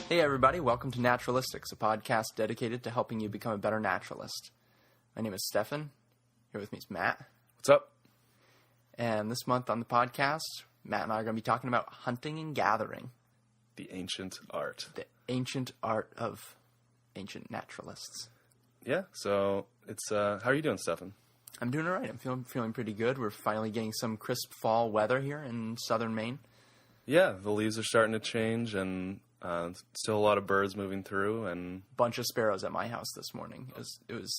Hey everybody, welcome to Naturalistics, a podcast dedicated to helping you become a better naturalist. My name is Stefan. Here with me is Matt. What's up? And this month on the podcast, Matt and I are going to be talking about hunting and gathering. The ancient art. The ancient art of ancient naturalists. Yeah, so it's, how are you doing, Stefan? I'm doing all right. I'm feeling pretty good. We're finally getting some crisp fall weather here in southern Maine. Yeah, the leaves are starting to change, and still a lot of birds moving through, and Bunch of sparrows at my house this morning.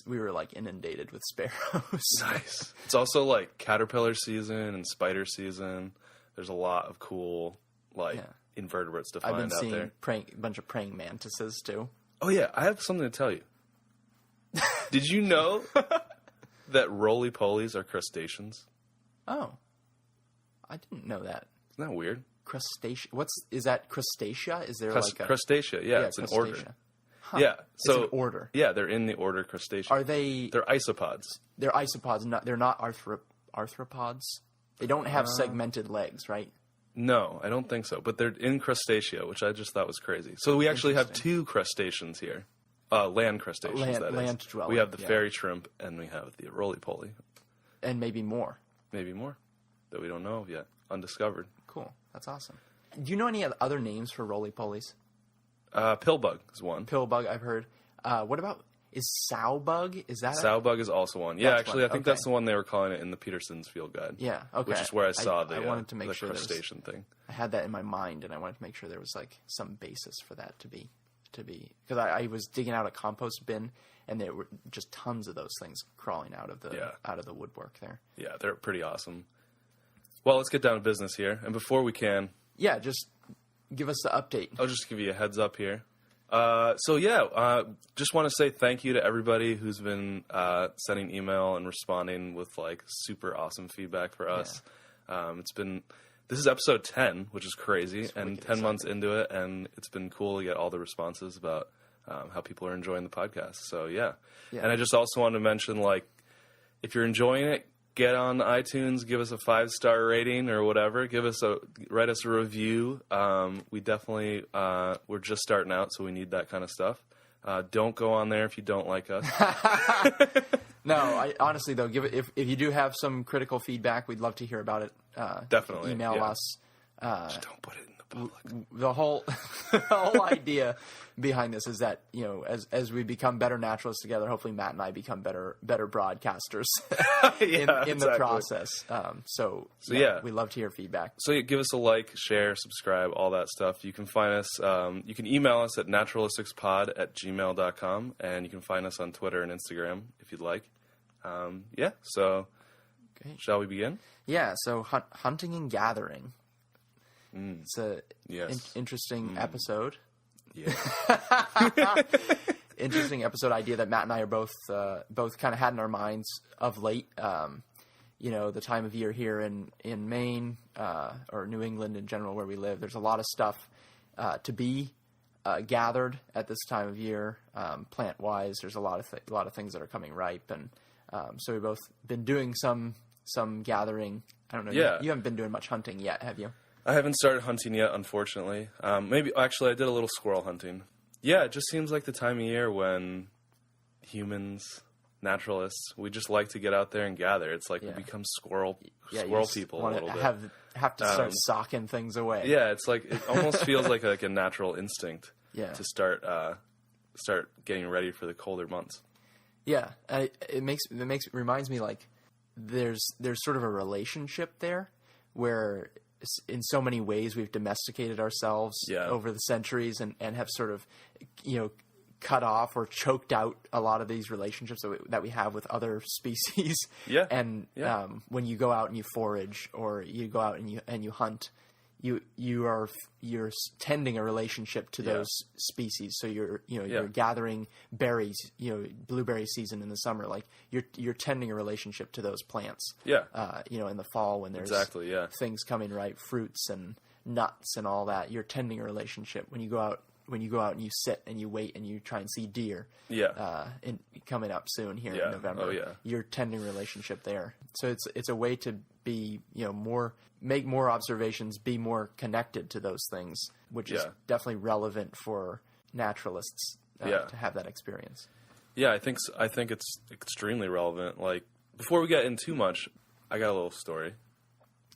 We were like inundated with sparrows. nice. It's also like caterpillar season and spider season. There's a lot of cool invertebrates to find I've been out seeing there. a bunch of praying mantises too. Oh yeah, I have something to tell you. Did you know that roly-polies are crustaceans? Oh, I didn't know that. Isn't that weird? Crustacea. Is that crustacea? Is there crustacea? Yeah, it's an order. Huh. Yeah, so it's an order. Yeah, they're in the order Crustacea. Are they? They're isopods. They're isopods. They're not arthropods. They don't have segmented legs, right? No, I don't think so. But they're in Crustacea, which I just thought was crazy. So we actually have two crustaceans here. Land crustaceans, that is. Land dwelling. We have the fairy shrimp, and we have the roly-poly. And maybe more. Maybe more that we don't know of yet. Undiscovered. Cool. That's awesome. Do you know any other names for roly-polies? Pillbug is one. Pillbug, I've heard. What about, is sowbug? Is that Sowbug is also one. Yeah, actually, I think Okay. that's the one they were calling it in the Peterson's Field Guide. Yeah, okay. Which is where I saw I wanted to make the sure crustacean thing. I had that in my mind, and I wanted to make sure there was like some basis for that to be, because I was digging out a compost bin, and there were just tons of those things crawling out of the woodwork there. Yeah, they're pretty awesome. Well, let's get down to business here, and before we can, just give us the update. I'll just give you a heads up here. Just want to say thank you to everybody who's been sending email and responding with like super awesome feedback for us. Yeah. This is episode 10, which is crazy, and 10 months into it, and it's been cool to get all the responses about how people are enjoying the podcast. So yeah. And I just also wanted to mention, like, if you're enjoying it, get on iTunes, give us a 5-star rating or whatever. Write us a review. We definitely we're just starting out, so we need that kind of stuff. Don't go on there if you don't like us. No, honestly though, if you do have some critical feedback, we'd love to hear about it. Definitely email us. Just don't put it in the public. The whole idea behind this is that, as we become better naturalists together, hopefully Matt and I become better broadcasters in the process. So we love to hear feedback. So give us a like, share, subscribe, all that stuff. You can find us. You can email us at naturalisticspod@gmail.com, and you can find us on Twitter and Instagram if you'd like. So shall we begin? Yeah. So hunting and gathering. It's a interesting episode. Yeah. Interesting episode idea that Matt and I are both kind of had in our minds of late. The time of year here in Maine or New England in general where we live, there's a lot of stuff to be gathered at this time of year. Plant wise, there's a lot of things that are coming ripe, and so we've both been doing some gathering. I don't know. Yeah. You haven't been doing much hunting yet, have you? I haven't started hunting yet, unfortunately. I did a little squirrel hunting. Yeah, it just seems like the time of year when humans, naturalists, we just like to get out there and gather. It's like we become squirrel people a little bit. Have to start socking things away. Yeah, it's like it almost feels like a natural instinct to start getting ready for the colder months. Yeah, it reminds me like there's sort of a relationship there where in so many ways we've domesticated ourselves over the centuries and have sort of, cut off or choked out a lot of these relationships that we have with other species. Yeah. And when you go out and you forage or you go out and you hunt, you're tending a relationship to those species. So you're gathering berries, blueberry season in the summer, like you're tending a relationship to those plants. Yeah. In the fall when there's things coming ripe, fruits and nuts and all that, you're tending a relationship. When you go out when you go out and you sit and you wait and you try and see deer. Yeah. Coming up soon here Yeah. in November. Oh, yeah. You're tending relationship there. So it's a way to be, make more observations, be more connected to those things, which is definitely relevant for naturalists to have that experience. Yeah, I think it's extremely relevant. Like, before we get in too much, I got a little story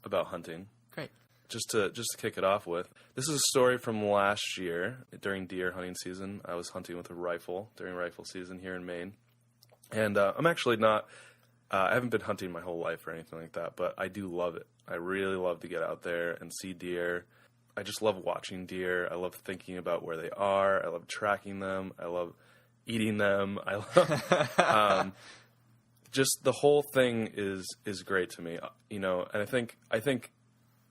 about hunting. Great. Just to kick it off with, this is a story from last year during deer hunting season. I was hunting with a rifle during rifle season here in Maine, and I'm actually not. I haven't been hunting my whole life or anything like that, but I do love it. I really love to get out there and see deer. I just love watching deer. I love thinking about where they are. I love tracking them. I love eating them. I love just the whole thing is great to me, and I think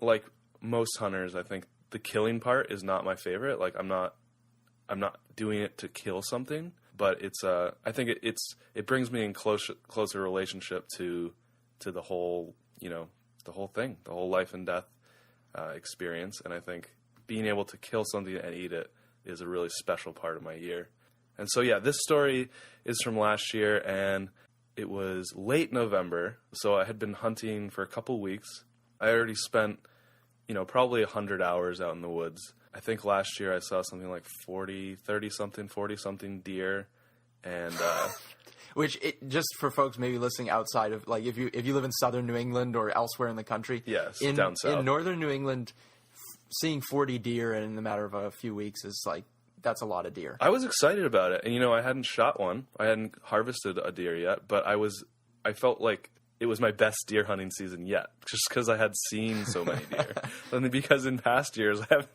like most hunters, I think the killing part is not my favorite. Like, I'm not doing it to kill something, but it's I think it brings me in closer relationship to the whole, the whole thing, the whole life and death experience. And I think being able to kill something and eat it is a really special part of my year. And so, yeah, this story is from last year, and it was late November. So I had been hunting for a couple weeks. I already spent, probably 100 hours out in the woods. I think last year I saw something like 40 something deer. And, which just for folks maybe listening outside of, like, if you live in southern New England or elsewhere in the country. Yes, down south. In northern New England, seeing 40 deer in the matter of a few weeks is like, that's a lot of deer. I was excited about it. And, I hadn't shot one. I hadn't harvested a deer yet, but I felt like it was my best deer hunting season yet, just because I had seen so many deer. And because in past years, I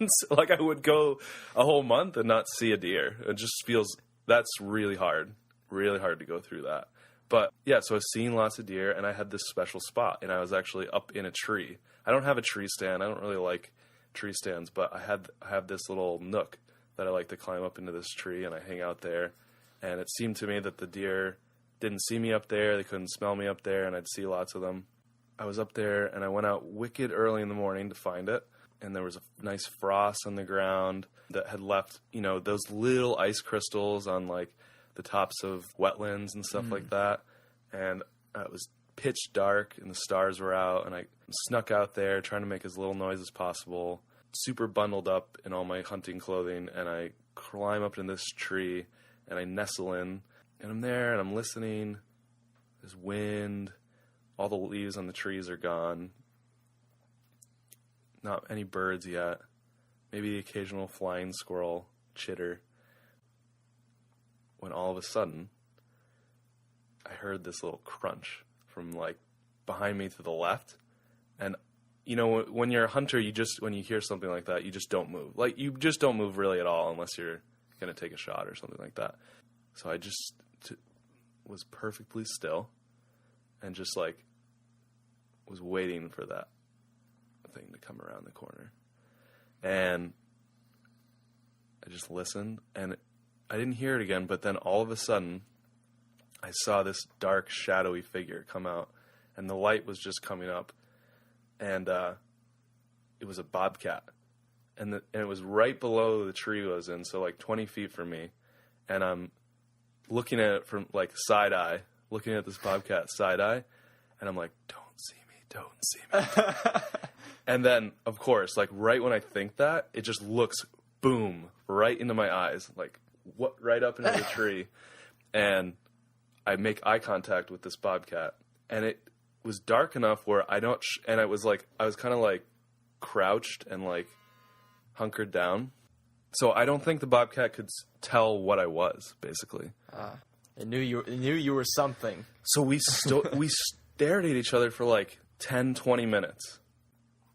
would go a whole month and not see a deer. It just feels, that's really hard to go through that. But yeah, so I was seeing lots of deer, and I had this special spot, and I was actually up in a tree. I don't have a tree stand. I don't really like tree stands, but I have this little nook that I like to climb up into this tree, and I hang out there. And it seemed to me that the deer didn't see me up there. They couldn't smell me up there, and I'd see lots of them. I was up there, and I went out wicked early in the morning to find it. And there was a nice frost on the ground that had left, those little ice crystals on, like, the tops of wetlands and stuff like that. And it was pitch dark, and the stars were out, and I snuck out there trying to make as little noise as possible, super bundled up in all my hunting clothing, and I climb up in this tree, and I nestle in. And I'm there, and I'm listening. There's wind. All the leaves on the trees are gone. Not any birds yet. Maybe the occasional flying squirrel chitter. When all of a sudden, I heard this little crunch from, like, behind me to the left. And, when you're a hunter, when you hear something like that, you just don't move. Like, you just don't move really at all unless you're going to take a shot or something like that. So I just was perfectly still and just, like, was waiting for that thing to come around the corner. And I just listened, and I didn't hear it again, but then all of a sudden I saw this dark, shadowy figure come out, and the light was just coming up, and it was a bobcat. And it was right below the tree I was in, so like 20 feet from me, and I'm looking at it from, like, side eye, looking at this bobcat side eye, and I'm like, don't see me. And then, of course, like, right when I think that, it just looks, boom, right into my eyes, like, what, right up into the tree. And I make eye contact with this bobcat, and it was dark enough where and I was kind of like crouched and, like, hunkered down. So I don't think the bobcat could tell what I was, basically. It knew you were something. So we stared at each other for like 10, 20 minutes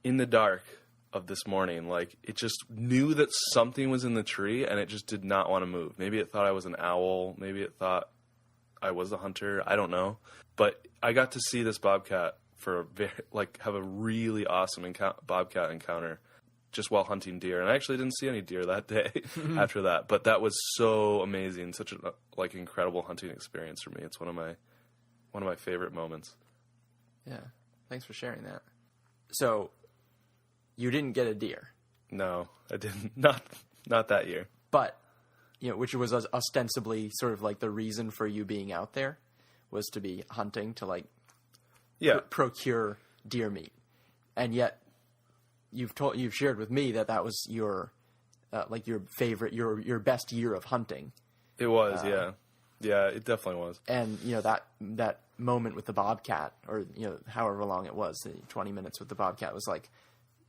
in the dark of this morning. Like, it just knew that something was in the tree, and it just did not want to move. Maybe it thought I was an owl. Maybe it thought I was a hunter. I don't know. But I got to see this bobcat have a really awesome bobcat encounter just while hunting deer. And I actually didn't see any deer that day after that. But that was so amazing. Such a, like, incredible hunting experience for me. It's one of my favorite moments. Yeah. Thanks for sharing that. So, you didn't get a deer? No, I didn't. Not that year. But, which was ostensibly sort of like the reason for you being out there was to be hunting, to like procure deer meat. And yet you've shared with me that was your like your favorite, your best year of hunting. It was, yeah, it definitely was. And that moment with the bobcat, or however long it was, the 20 minutes with the bobcat, was like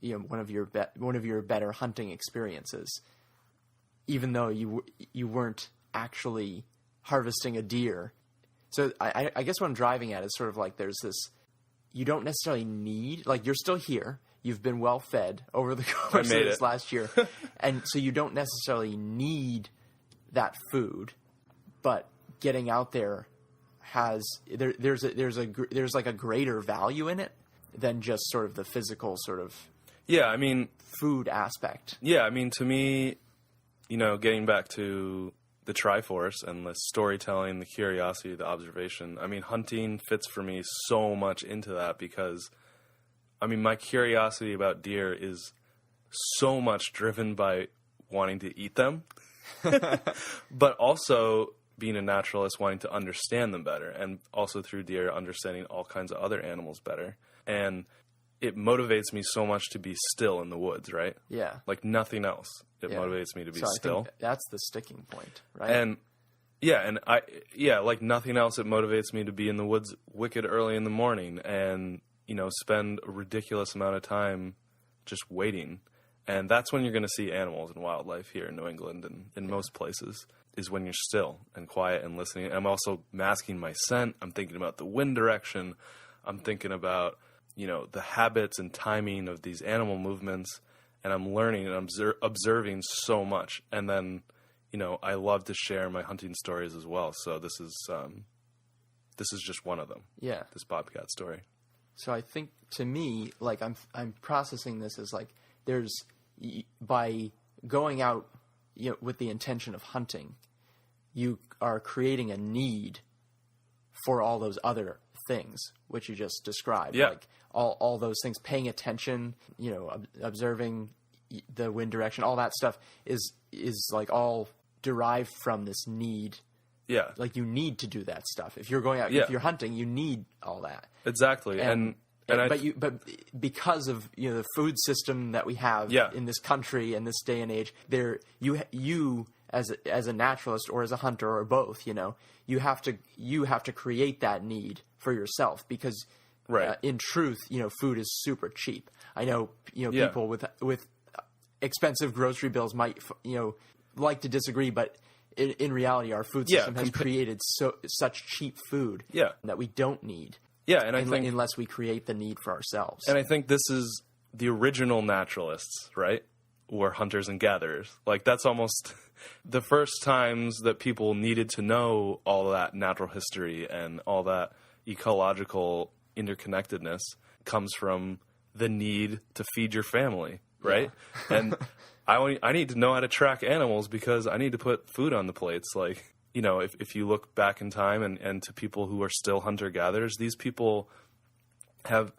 one of your better hunting experiences, even though you weren't actually harvesting a deer. So I guess what I'm driving at is sort of like there's this, you don't necessarily need, like, you're still here. You've been well fed over the course of this last year. And so you don't necessarily need that food, but getting out there there's like a greater value in it than just sort of the physical sort of food aspect. Yeah, I mean, to me, getting back to the Triforce and the storytelling, the curiosity, the observation, I mean, hunting fits for me so much into that because, I mean, my curiosity about deer is so much driven by wanting to eat them, but also being a naturalist, wanting to understand them better, and also through deer, understanding all kinds of other animals better. And it motivates me so much to be still in the woods, right? Yeah. Like nothing else. It motivates me to be still. I think that's the sticking point, right? And like nothing else, it motivates me to be in the woods wicked early in the morning and, spend a ridiculous amount of time just waiting. And that's when you're going to see animals and wildlife here in New England and in most places, is when you're still and quiet and listening. I'm also masking my scent. I'm thinking about the wind direction. I'm thinking about, the habits and timing of these animal movements. And I'm learning and observing so much. And then, I love to share my hunting stories as well. So this is just one of them. Yeah. This bobcat story. So I think, to me, like, I'm processing this as like, by going out, with the intention of hunting, you are creating a need for all those other things which you just described. Yeah. Like all those things, paying attention, observing the wind direction, all that stuff is like all derived from this need. Yeah. Like, you need to do that stuff. If you're going out, if you're hunting, you need all that. Exactly. But because of the food system that we have in this country and this day and age, you as a naturalist or as a hunter or both, you have to create that need for yourself because in truth, food is super cheap. I know people with expensive grocery bills might like to disagree, but in reality, our food system has created such cheap food that we don't need. Yeah, and I think unless we create the need for ourselves. And I think this is the original naturalists, right? Were hunters and gatherers. Like, that's almost the first times that people needed to know all that natural history and all that ecological interconnectedness comes from the need to feed your family, right? Yeah. And I need to know how to track animals because I need to put food on the plates. Like, if you look back in time and to people who are still hunter-gatherers, these people have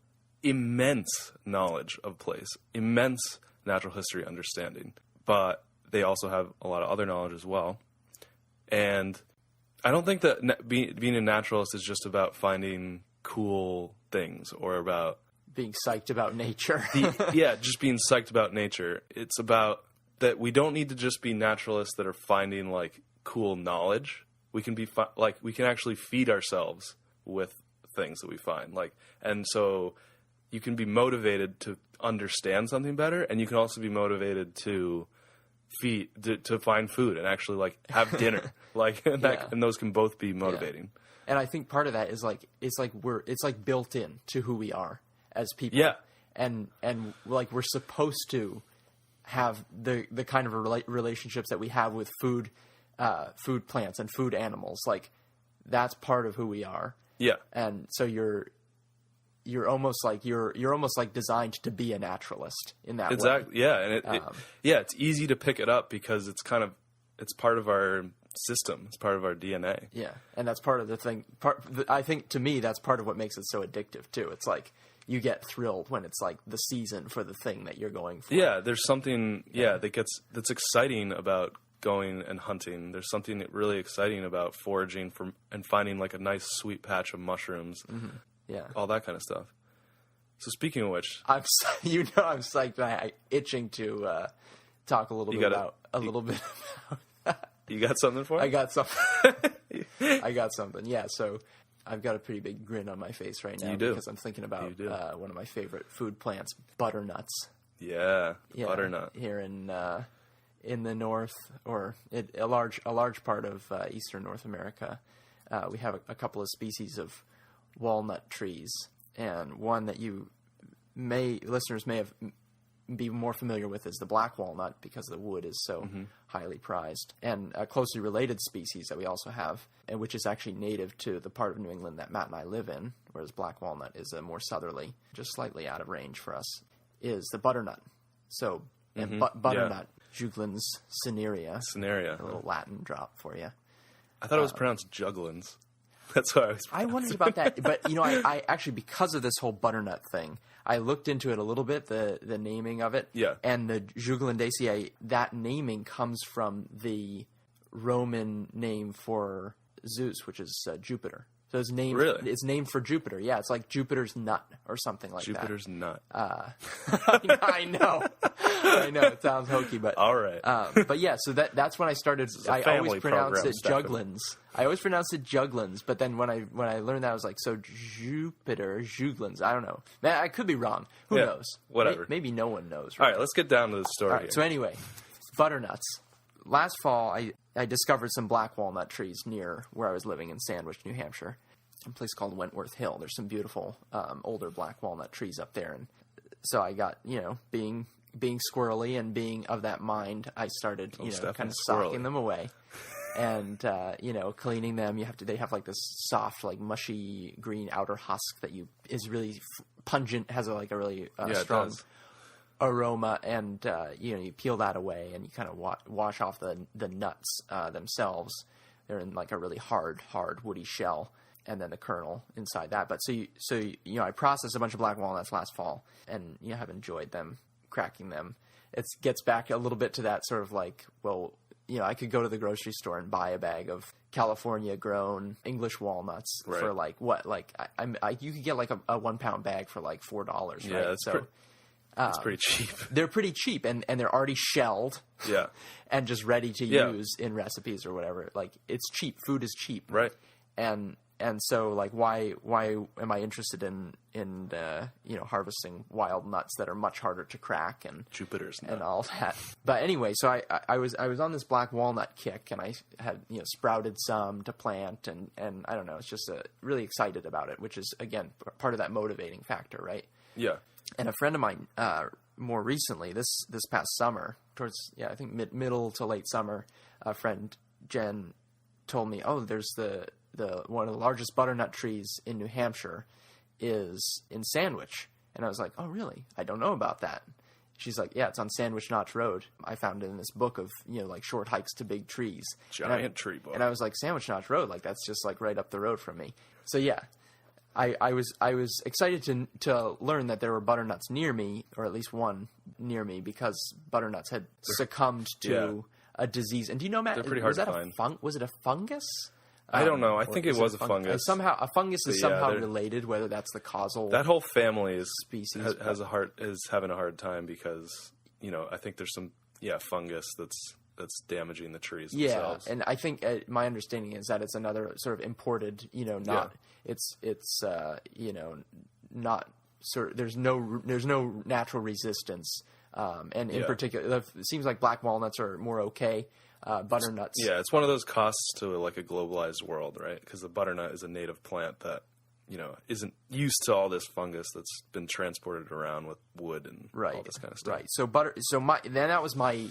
immense knowledge of place, immense natural history understanding, but they also have a lot of other knowledge as well. And I don't think that being a naturalist is just about finding cool things or about being psyched about nature. Just being psyched about nature. It's about that we don't need to just be naturalists that are finding like cool knowledge. We can be we can actually feed ourselves with things that we find. And so you can be motivated to understand something better, and you can also be motivated to find food and actually have dinner. And those can both be motivating. Yeah. And I think part of that is it's built in to who we are as people. Yeah. And we're supposed to have the kind of relationships that we have with food plants and food animals. Like, that's part of who we are. Yeah. And so you're almost designed to be a naturalist in that way. Exactly. Yeah. And it's easy to pick it up because it's part of our system. It's part of our DNA. Yeah. And that's part of the thing. I think, to me, that's part of what makes it so addictive too. It's like you get thrilled when it's like the season for the thing that you're going for. Yeah. There's something, that's exciting about going and hunting, there's something really exciting about foraging and finding like a nice sweet patch of mushrooms. Mm-hmm. Yeah. All that kind of stuff. So speaking of which, I'm psyched. I'm itching to talk a little bit about that. You got something for me? I got something. I got something. Yeah. So I've got a pretty big grin on my face right now because I'm thinking about one of my favorite food plants, butternuts. Yeah, butternut. Here in the north, or a large part of eastern North America, we have a couple of species of walnut trees, and one that listeners may be more familiar with is the black walnut, because the wood is so highly prized. And a closely related species that we also have, and which is actually native to the part of New England that Matt and I live in, whereas black walnut is a more southerly, just slightly out of range for us, is the butternut. So, butternut, Juglans cinerea. Cinerea. A little Latin drop for you. I thought it was pronounced juglans. That's what I wondered about that. But, I actually, because of this whole butternut thing, I looked into it a little bit, the naming of it. Yeah. And the Juglandaceae, that naming comes from the Roman name for Zeus, which is Jupiter. So it's named, really? It's named for Jupiter. Yeah, it's like Jupiter's nut or something like Jupiter's nut. I know. It sounds hokey, but all right. But yeah, so that's when I started. I always pronounced it Juglans. I always pronounced it Juglans, but then when I learned that, I was like, so Jupiter, Juglans. I don't know. Man, I could be wrong. Who knows? Whatever. Maybe no one knows. Right? All right, let's get down to the story. All right, here. so anyway, butternuts. Last fall, I discovered some black walnut trees near where I was living in Sandwich, New Hampshire, a place called Wentworth Hill. There's some beautiful older black walnut trees up there, and so I got, being squirrely and being of that mind, I started kind of socking them away, and cleaning them. They have like this soft, like mushy green outer husk that is really pungent, has a really strong aroma, and you peel that away and you kind of wash off the nuts themselves. They're in like a really hard woody shell, and then the kernel inside that. But so I processed a bunch of black walnuts last fall, and have enjoyed them, cracking them. It gets back a little bit to that sort of like, well, I could go to the grocery store and buy a bag of California grown English walnuts for like what, like you could get like a 1 pound bag for like $4, right? Yeah, it's pretty cheap. They're pretty cheap, and they're already shelled. Yeah. And just ready to use in recipes or whatever. Like, it's cheap. Food is cheap. Right. And so, like, why am I interested in harvesting wild nuts that are much harder to crack and Jupiter's nut and all that? But anyway, so I was on this black walnut kick, and I had sprouted some to plant, and I don't know, it's just really excited about it, which is again part of that motivating factor, right? Yeah. And a friend of mine, more recently, this past summer, towards I think middle to late summer, a friend Jen told me, oh, there's the one of the largest butternut trees in New Hampshire is in Sandwich. And I was like, oh, really? I don't know about that. She's like, yeah, it's on Sandwich Notch Road. I found it in this book of, like short hikes to big trees. Giant tree book. And I was like, Sandwich Notch Road? Like, that's just like right up the road from me. So yeah, I was excited to learn that there were butternuts near me, or at least one near me, because butternuts had succumbed to a disease. And do you know, Matt, they're pretty hard to find. Was it a fungus? I don't know. I think it was a fungus. Somehow, a fungus is somehow related. Whether that's the causal, that whole family is species is having a hard time because I think there's some fungus that's damaging the trees themselves. And I think my understanding is that it's another sort of imported. It's not sort of, there's no natural resistance. And in particular, it seems like black walnuts are more okay. Butternuts. Yeah, it's one of those costs to like a globalized world, right? Because the butternut is a native plant that isn't used to all this fungus that's been transported around with wood and all this kind of stuff. Right. So then that was my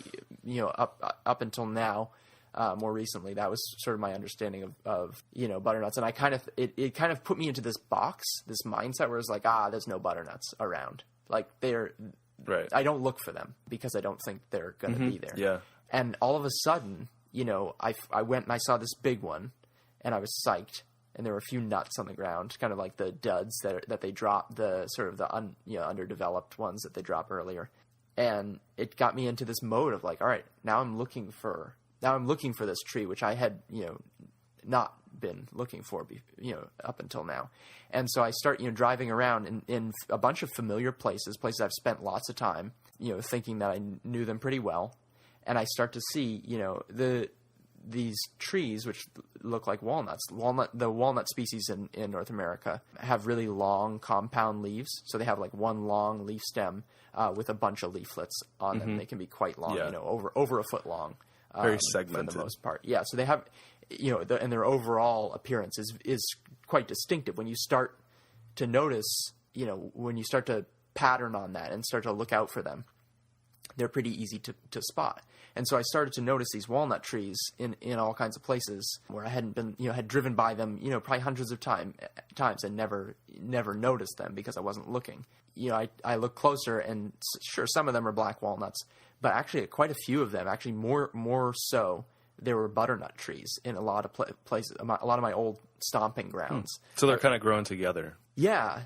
up until now. More recently, that was sort of my understanding of butternuts, and I kind of it kind of put me into this box, this mindset where it's like, there's no butternuts around. Like they're right. I don't look for them because I don't think they're going to be there. Yeah. And all of a sudden, I went and I saw this big one, and I was psyched. And there were a few nuts on the ground, kind of like the duds that they drop, the sort of the underdeveloped ones that they drop earlier. And it got me into this mode of like, all right, now I'm looking for now I'm looking for this tree, which I had, not been looking for, up until now. And so I start, driving around in a bunch of familiar places I've spent lots of time, thinking that I knew them pretty well. And I start to see, these trees, which look like walnuts. The walnut species in North America have really long compound leaves. So they have like one long leaf stem with a bunch of leaflets on them. They can be quite long, over a foot long. Very segmented. For the most part. Yeah, so they have, and their overall appearance is quite distinctive. When you start to notice, when you start to pattern on that and start to look out for them, they're pretty easy to spot. And so I started to notice these walnut trees in all kinds of places where I hadn't been, had driven by them, probably hundreds of times and never noticed them because I wasn't looking. I look closer and sure, some of them are black walnuts, but actually quite a few of them, actually more so, there were butternut trees in a lot of places, a lot of my old stomping grounds. So they're kind of growing together. Yeah.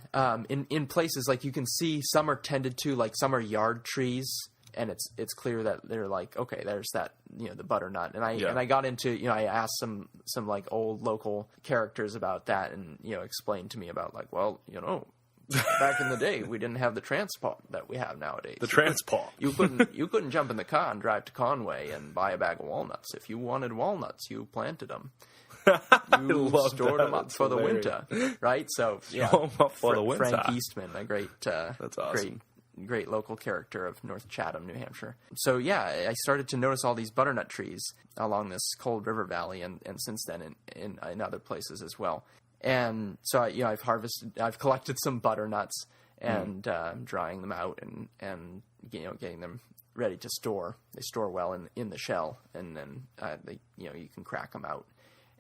In places like you can see some are tended to, like some are yard trees. And it's clear that they're like, okay, there's that, the butternut. And I got into, I asked some like old local characters about that and, explained to me about like, well, back in the day, we didn't have the transport that we have nowadays. The transport. You couldn't jump in the car and drive to Conway and buy a bag of walnuts. If you wanted walnuts, you planted them. You stored them up for the winter, right? So yeah, for the winter. Frank Eastman, a great, that's awesome. Great local character of North Chatham, New Hampshire. So yeah, I started to notice all these butternut trees along this cold river valley, and since then in other places as well. And so I've collected some butternuts and drying them out and getting them ready to store. They store well in the shell, and then you can crack them out,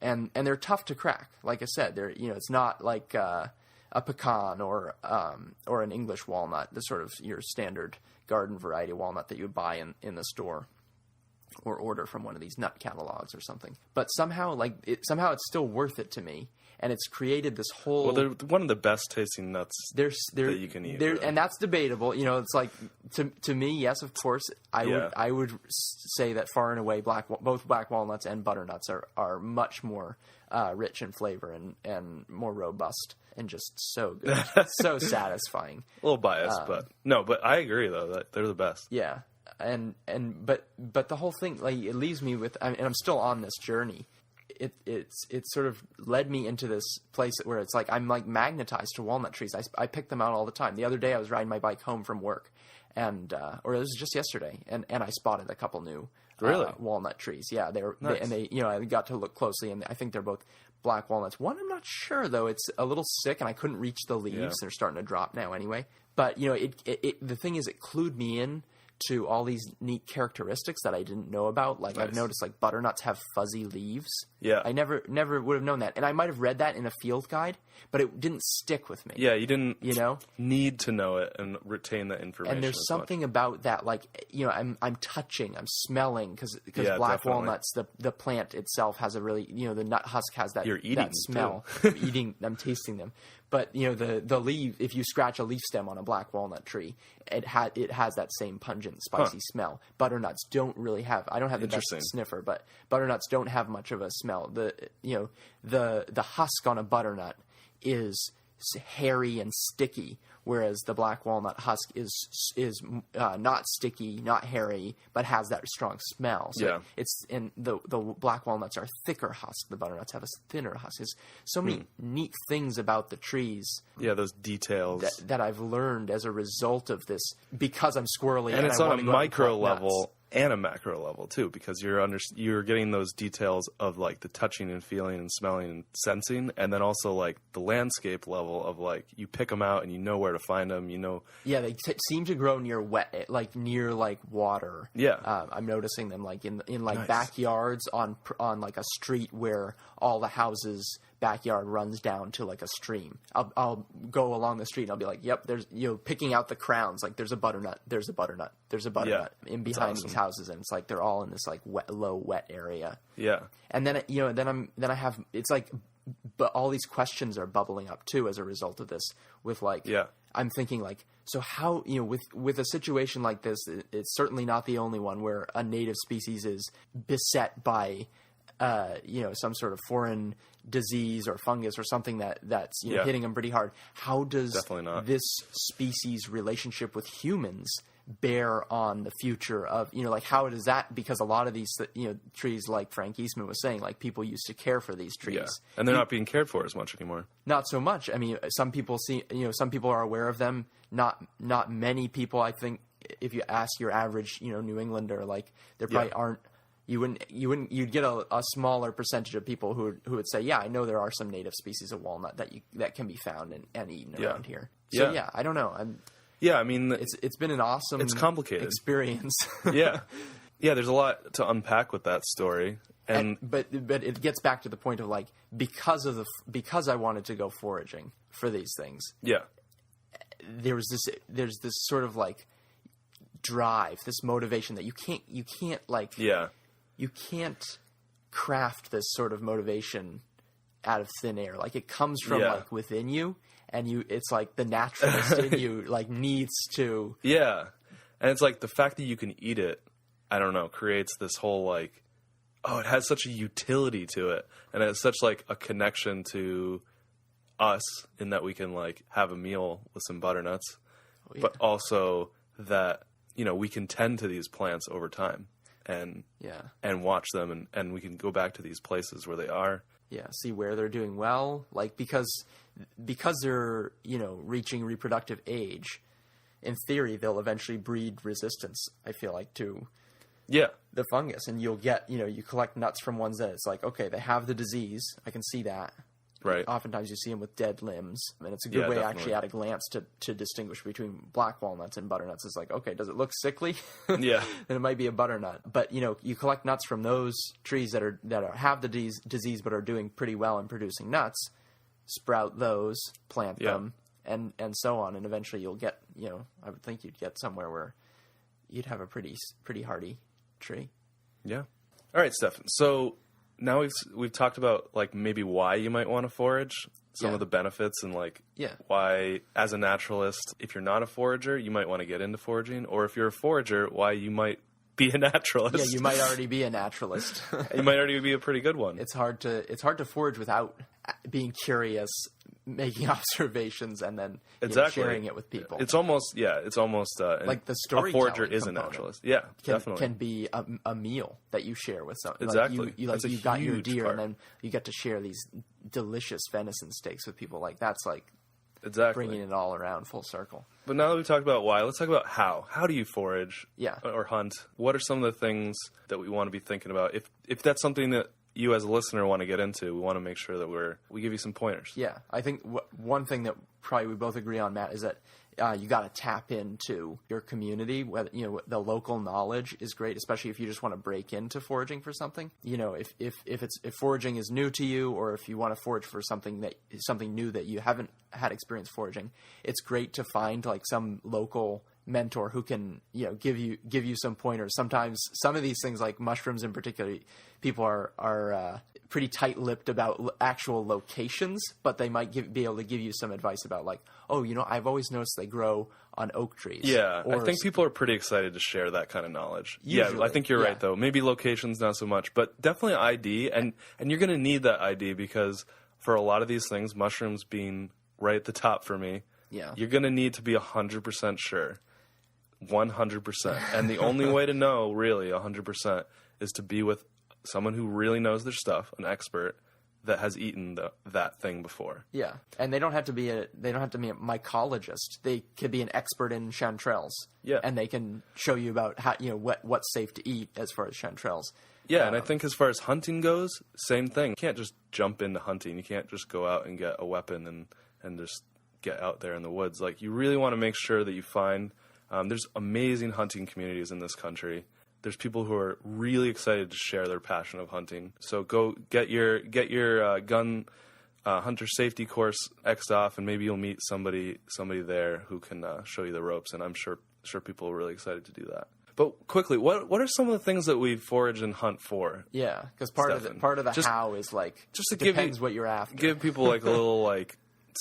and they're tough to crack. Like I said, they're it's not like a pecan or an English walnut, the sort of your standard garden variety walnut that you would buy in the store or order from one of these nut catalogs or something. But somehow it's still worth it to me, and it's created this whole. Well, they're one of the best tasting nuts that you can eat, really. And that's debatable. It's like to me, yes, of course, I would say that far and away both black walnuts and butternuts are much more rich in flavor and more robust and just so good, so satisfying. A little biased, but I agree though that they're the best. Yeah, but the whole thing, like, it leaves me with, and I'm still on this journey. It sort of led me into this place where it's like I'm like magnetized to walnut trees. I pick them out all the time. The other day I was riding my bike home from work, or it was just yesterday, and I spotted a couple new walnut trees. Yeah, nice. I got to look closely, and I think they're both black walnuts. One I'm not sure though. It's a little sick, and I couldn't reach the leaves. Yeah. They're starting to drop now anyway. But the thing is, it clued me in to all these neat characteristics that I didn't know about. Like, nice. I've noticed like butternuts have fuzzy leaves. Yeah. I never would have known that. And I might have read that in a field guide, but it didn't stick with me. Yeah, you didn't need to know it and retain that information. And there's something about that, like, I'm touching, I'm smelling, because black definitely. Walnuts, the plant itself has a really, the nut husk has that, that smell. I'm tasting them. But, the leaf, if you scratch a leaf stem on a black walnut tree, it has that same pungent, spicy smell. Butternuts don't really have, I don't have the best sniffer, but butternuts don't have much of a smell. The husk on a butternut is hairy and sticky, whereas the black walnut husk is not sticky, not hairy, but has that strong smell. So the black walnuts are thicker husk. The butternuts have a thinner husk. There's so many neat things about the trees. Yeah, those details that I've learned as a result of this, because I'm squirrely, and it's on a micro level and a macro level too, because you're getting those details of like the touching and feeling and smelling and sensing, and then also like the landscape level of like you pick them out and you know where to find them. Yeah, they seem to grow near near water. Yeah, I'm noticing them like in nice. Backyards on like a street where all the houses' backyard runs down to like a stream. I'll go along the street and I'll be like, yep, there's picking out the crowns, like there's a butternut in behind these houses, and it's like they're all in this like low wet area. Yeah. And then then I have, it's like, but all these questions are bubbling up too as a result of this, with like I'm thinking like, so how, with a situation like this, it's certainly not the only one where a native species is beset by, some sort of foreign disease or fungus or something that's hitting them pretty hard. How does this species' relationship with humans bear on the future of, how does that, because a lot of these, trees, like Frank Eastman was saying, like people used to care for these trees. Yeah. And they're not being cared for as much anymore. Not so much. I mean, some people some people are aware of them. Not many people, I think, if you ask your average, New Englander, like there probably aren't, you'd get a smaller percentage of people who would say, yeah, I know there are some native species of walnut that can be found and eaten around here. So I don't know. Yeah, I mean, it's been an awesome, it's complicated experience. Yeah, there's a lot to unpack with that story, but it gets back to the point of like because I wanted to go foraging for these things. Yeah, there's this sort of like drive, this motivation that you can't craft this sort of motivation out of thin air. Like it comes from like within you. And it's like the naturalist in you like needs to. Yeah. And it's like the fact that you can eat it, I don't know, creates this whole like, it has such a utility to it. And it has such like a connection to us in that we can like have a meal with some butternuts, but also that, we can tend to these plants over time and watch them and we can go back to these places where they are. Yeah. See where they're doing well. Like because they're, reaching reproductive age, in theory, they'll eventually breed resistance, I feel like, to the fungus. And you'll get, you collect nuts from ones that it's like, okay, they have the disease. I can see that. Right. Oftentimes you see them with dead limbs. And it's a good way actually at a glance to distinguish between black walnuts and butternuts. It's like, okay, does it look sickly? Yeah. Then it might be a butternut. But, you collect nuts from those trees that have the disease but are doing pretty well in producing nuts. Sprout those, plant them, and so on, and eventually you'll get, I would think you'd get somewhere where you'd have a pretty hardy tree. Yeah. All right, Stefan. So now we've talked about like maybe why you might want to forage, some of the benefits, and like why, as a naturalist, if you're not a forager, you might want to get into foraging, or if you're a forager, why you might be a naturalist. Yeah, you might already be a naturalist. You might already be a pretty good one. It's hard to forage without being curious, making observations, and then sharing it with people. It's almost like the storytelling. A forager is a naturalist. Yeah, definitely can be a meal that you share with someone. Exactly. Like you got your deer, and then you get to share these delicious venison steaks with people. Like that's like bringing it all around full circle. But now that we've talked about why, let's talk about how. How do you forage or hunt? What are some of the things that we want to be thinking about? If that's something that you as a listener want to get into, we want to make sure that we give you some pointers. Yeah, I think one thing that probably we both agree on, Matt, is that you got to tap into your community. Whether the local knowledge is great, especially if you just want to break into foraging for something. If foraging is new to you, or if you want to forage for something new that you haven't had experience foraging, it's great to find like some local mentor who can give you some pointers. Sometimes some of these things, like mushrooms in particular, people are pretty tight-lipped about actual locations, but they might be able to give you some advice about like, I've always noticed they grow on oak trees. Yeah, I think people are pretty excited to share that kind of knowledge. Usually, I think you're right though. Maybe locations not so much, but definitely ID, and you're going to need that ID because for a lot of these things, mushrooms being right at the top for me, you're going to need to be 100% sure. 100%. And the only way to know really 100% is to be with someone who really knows their stuff, an expert that has eaten that thing before. Yeah. And they don't have to be a mycologist. They could be an expert in chanterelles. Yeah. And they can show you about how what's safe to eat as far as chanterelles. Yeah, and I think as far as hunting goes, same thing. You can't just jump into hunting. You can't just go out and get a weapon and just get out there in the woods. Like, you really want to make sure that you find there's amazing hunting communities in this country. There's people who are really excited to share their passion of hunting. So go get your gun hunter safety course X'd off, and maybe you'll meet somebody there who can show you the ropes. And I'm sure people are really excited to do that. But quickly, what are some of the things that we forage and hunt for? Yeah, because part of the how is like just to depends what you're after. Give people like a little like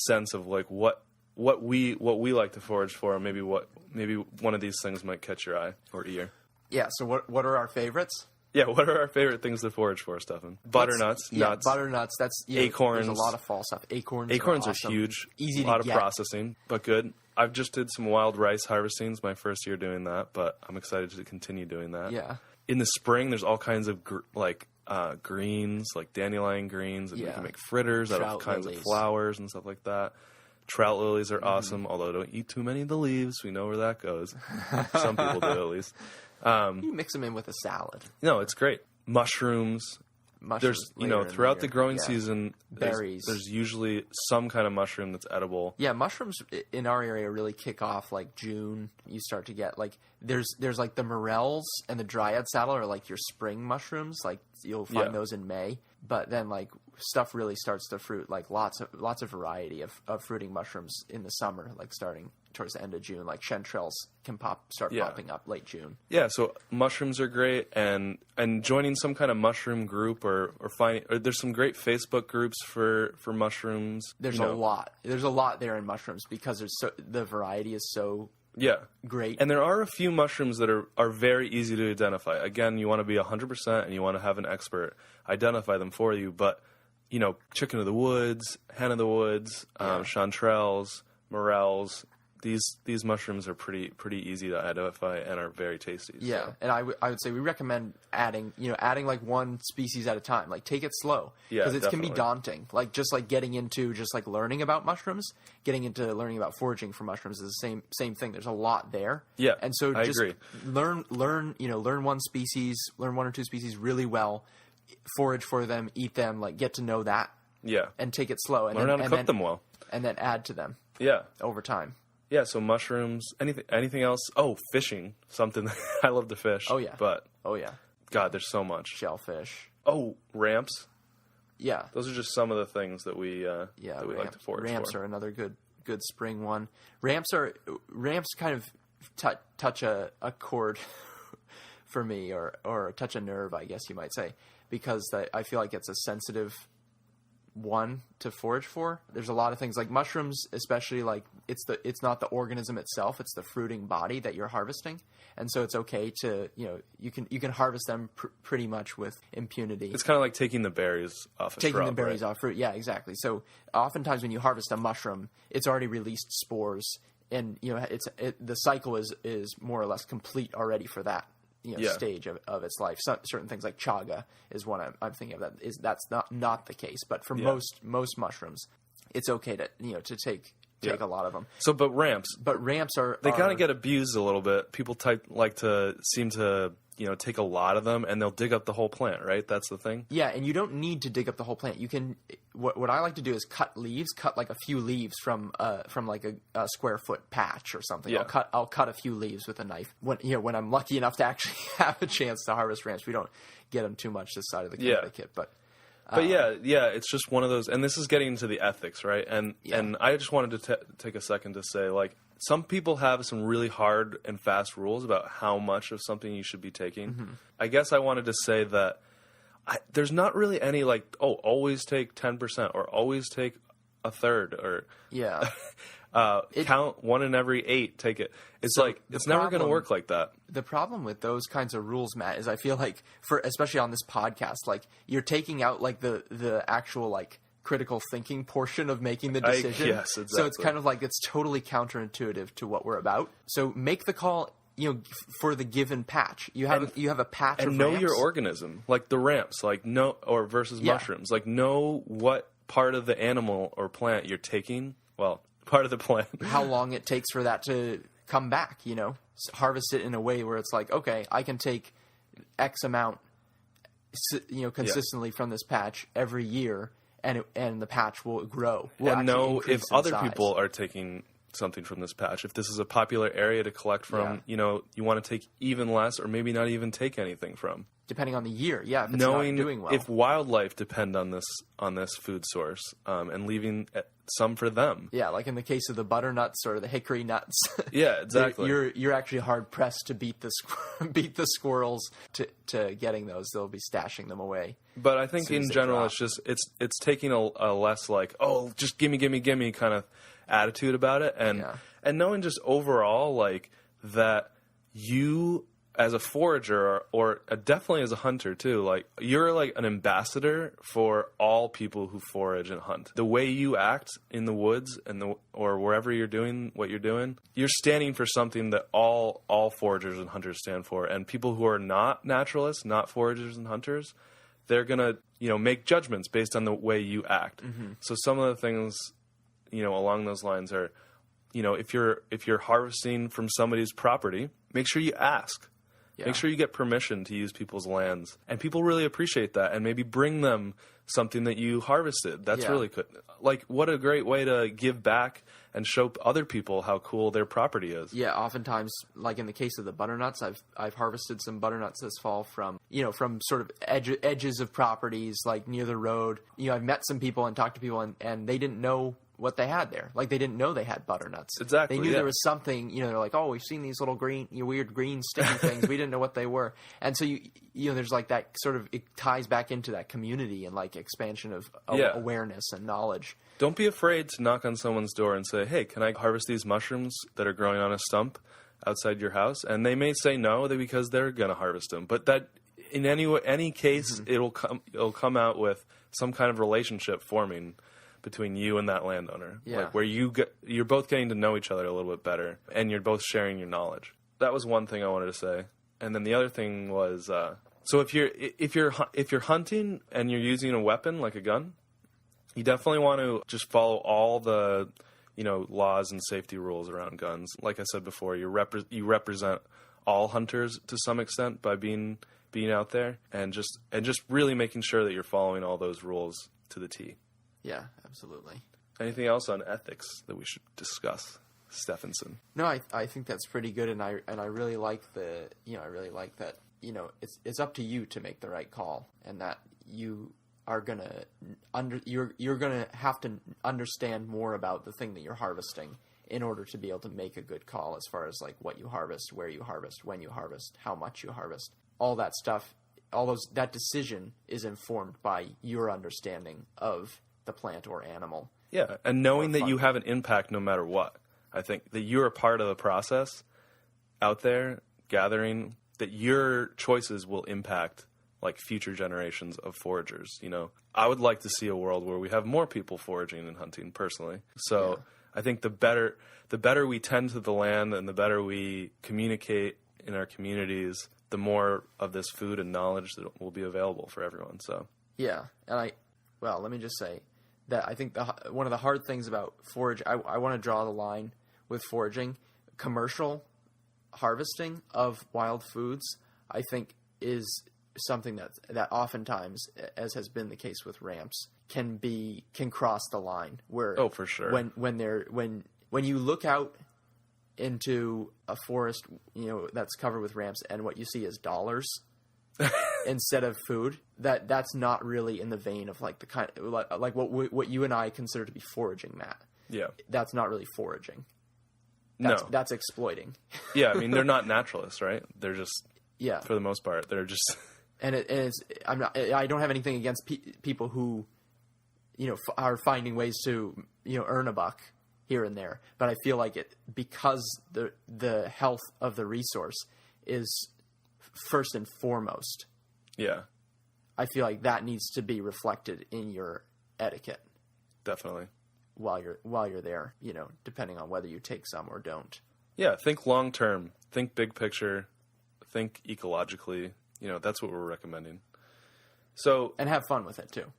sense of like what what we like to forage for, maybe one of these things might catch your eye or ear. Yeah. So what are our favorites? Yeah, what are our favorite things to forage for, Stefan? Butternuts, nuts. Butternuts. That's acorns. There's a lot of fall stuff. Acorns are awesome. huge. Easy to get. A lot of get. processing, but good. I've just did some wild rice harvesting. It's my first year doing that, but I'm excited to continue doing that. Yeah. In the spring, there's all kinds of greens, like dandelion greens, and you can make fritters out of kinds of flowers and stuff like that. Trout lilies are awesome, although don't eat too many of the leaves. We know where that goes. Some people do, at least. You mix them in with a salad. No, it's great. Mushrooms. There's, throughout the growing season, berries. There's usually some kind of mushroom that's edible. Yeah, mushrooms in our area really kick off like June. You start to get like there's like the morels and the dryad saddle are like your spring mushrooms. Like you'll find those in May. But then like stuff really starts to fruit, like lots of variety of fruiting mushrooms in the summer, like starting towards the end of June. Like chanterelles can start popping up late June. Yeah, so mushrooms are great, and joining some kind of mushroom group or there's some great Facebook groups for mushrooms. There's a lot. There's a lot there in mushrooms because the variety is so great. And there are a few mushrooms that are very easy to identify. Again, you want to be 100% and you want to have an expert identify them for you. But, chicken of the woods, hen of the woods, chanterelles, morels, these mushrooms are pretty easy to identify and are very tasty. Yeah, so. And I would say we recommend adding like one species at a time. Like take it slow because it can be daunting. Like just like getting into just like learning about mushrooms, getting into learning about foraging for mushrooms is the same thing. There's a lot there. Yeah, and so just agree. learn one species, learn one or two species really well, forage for them, eat them, like get to know that. Yeah, and take it slow and learn how to cook them well, and then add to them. Yeah, over time. Yeah, so mushrooms, anything else? Oh, fishing, something that I love to fish. Oh, yeah. But, God, there's so much. Shellfish. Oh, ramps. Yeah. Those are just some of the things that we like to forage ramps for. Are another good spring one. Ramps kind of touch a chord for me or touch a nerve, I guess you might say, because I feel like it's a sensitive one to forage for. There's a lot of things like mushrooms, especially like it's not the organism itself, it's the fruiting body that you're harvesting, and so it's okay to you can harvest them pretty much with impunity. It's kind of like taking the berries off off fruit. Yeah, exactly. So oftentimes when you harvest a mushroom, it's already released spores, and the cycle is more or less complete already for that stage of its life. Certain things like chaga is one I'm thinking of that's not the case. But for most mushrooms, it's okay to take a lot of them. So, but ramps are kind of get abused a little bit. People seem to take a lot of them and they'll dig up the whole plant, right? That's the thing. Yeah, and you don't need to dig up the whole plant. You can. What I like to do is cut like a few leaves from like a square foot patch or something. Yeah. I'll cut a few leaves with a knife. When I'm lucky enough to actually have a chance to harvest ramps, we don't get them too much this side of the kit, but it's just one of those. And this is getting into the ethics, right? And I just wanted to take a second to say, like, some people have some really hard and fast rules about how much of something you should be taking. Mm-hmm. I guess I wanted to say that there's not really any always take 10% or always take a third or count 1 in every 8. Take it. It's it's never going to work like that. The problem with those kinds of rules, Matt, is I feel like especially on this podcast, like you're taking out like the actual like critical thinking portion of making the decision. Yes, exactly. So it's kind of like it's totally counterintuitive to what we're about. So make the call, for the given patch. You have a patch of ramps. And know your organism, like the ramps, versus mushrooms. Like know what part of the animal or plant you're taking. Well, part of the plant. How long it takes for that to come back, harvest it in a way where it's like, okay, I can take X amount, consistently from this patch every year, and the patch will grow. And know if other people are taking something from this patch. If this is a popular area to collect from, you want to take even less or maybe not even take anything from. Depending on the year, if it's knowing not doing well. If wildlife depend on this food source, and leaving some for them. Yeah, like in the case of the butternuts or the hickory nuts. Yeah, exactly. You're actually hard pressed to beat the squirrels to getting those. They'll be stashing them away. But I think in general, it's taking a less like, oh, just gimme kind of attitude about it, and knowing just overall like that you as a forager or definitely as a hunter too, like you're like an ambassador for all people who forage and hunt. The way you act in the woods or wherever you're doing what you're doing, you're standing for something that all foragers and hunters stand for. And people who are not naturalists, not foragers and hunters, they're gonna make judgments based on the way you act. Mm-hmm. So some of the things along those lines are, if you're harvesting from somebody's property, make sure you ask. Yeah. Make sure you get permission to use people's lands. And people really appreciate that. And maybe bring them something that you harvested. That's really good. Like, what a great way to give back and show other people how cool their property is. Yeah, oftentimes, like in the case of the butternuts, I've harvested some butternuts this fall from sort of edges of properties, like near the road. I've met some people and talked to people, and they didn't know what they had there. Like, they didn't know they had butternuts. Exactly. They knew there was something, they're like, oh, we've seen these little green, weird green sticky things. We didn't know what they were. And so, there's like that sort of, it ties back into that community and like expansion of awareness and knowledge. Don't be afraid to knock on someone's door and say, hey, can I harvest these mushrooms that are growing on a stump outside your house? And they may say no because they're going to harvest them. But that, in any case, mm-hmm. it'll come out with some kind of relationship forming between you and that landowner, like where you're both getting to know each other a little bit better, and you're both sharing your knowledge. That was one thing I wanted to say, and then the other thing was, so if you're hunting and you're using a weapon like a gun, you definitely want to just follow all the laws and safety rules around guns. Like I said before, you represent all hunters to some extent by being out there, and just really making sure that you're following all those rules to the T. Yeah, absolutely. Anything else on ethics that we should discuss, Stephenson? No, I think that's pretty good, and I really like that it's up to you to make the right call, and that you are you're gonna have to understand more about the thing that you're harvesting in order to be able to make a good call as far as like what you harvest, where you harvest, when you harvest, how much you harvest, all that stuff. That decision is informed by your understanding of the plant or animal. Yeah, and knowing that you have an impact no matter what. I think that you're a part of the process out there gathering, that your choices will impact like future generations of foragers. I would like to see a world where we have more people foraging and hunting personally. So I think the better we tend to the land and the better we communicate in our communities, the more of this food and knowledge that will be available for everyone. So and let me just say that I think one of the hard things about forage, I want to draw the line with foraging. Commercial harvesting of wild foods, I think, is something that oftentimes, as has been the case with ramps, can cross the line. Where for sure. When you look out into a forest, that's covered with ramps, and what you see is dollars instead of food, that's not really in the vein of like the kind like what you and I consider to be foraging, Matt. Yeah, that's not really foraging. That's exploiting. Yeah, I mean, they're not naturalists, right? They're just for the most part, they're just. I don't have anything against people who, are finding ways to earn a buck here and there, but I feel like because the health of the resource is first and foremost. Yeah. I feel like that needs to be reflected in your etiquette. Definitely. While you're there, depending on whether you take some or don't. Yeah, think long term, think big picture, think ecologically. That's what we're recommending. So, and have fun with it too.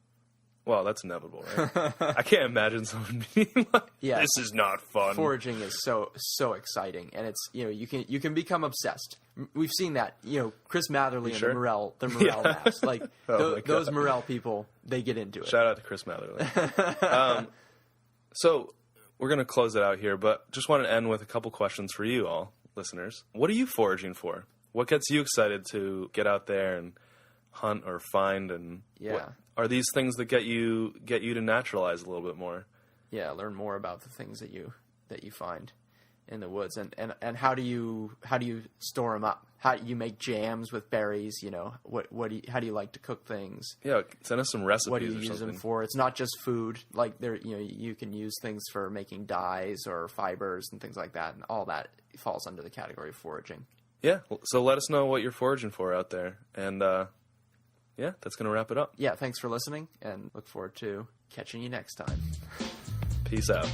Well, that's inevitable, right? I can't imagine someone being like, "This is not fun." Foraging is so exciting, and it's you can become obsessed. We've seen that. Chris Matherly and the Morel maps, like those Morel people, they get into it. Shout out to Chris Matherly. So we're gonna close it out here, but just want to end with a couple questions for you all, listeners. What are you foraging for? What gets you excited to get out there and hunt or find? And what are these things that get you to naturalize a little bit more? Yeah, learn more about the things that you find. in the woods. And how do you store them up? How you make jams with berries? You know, how do you like to cook things? Yeah, send us some recipes. What do you or use something. them for? It's not just food. Like you can use things for making dyes or fibers and things like that, and all that falls under the category of foraging. Yeah, so let us know what you're foraging for out there, and yeah, that's gonna wrap it up. Yeah, thanks for listening, and look forward to catching you next time. Peace out.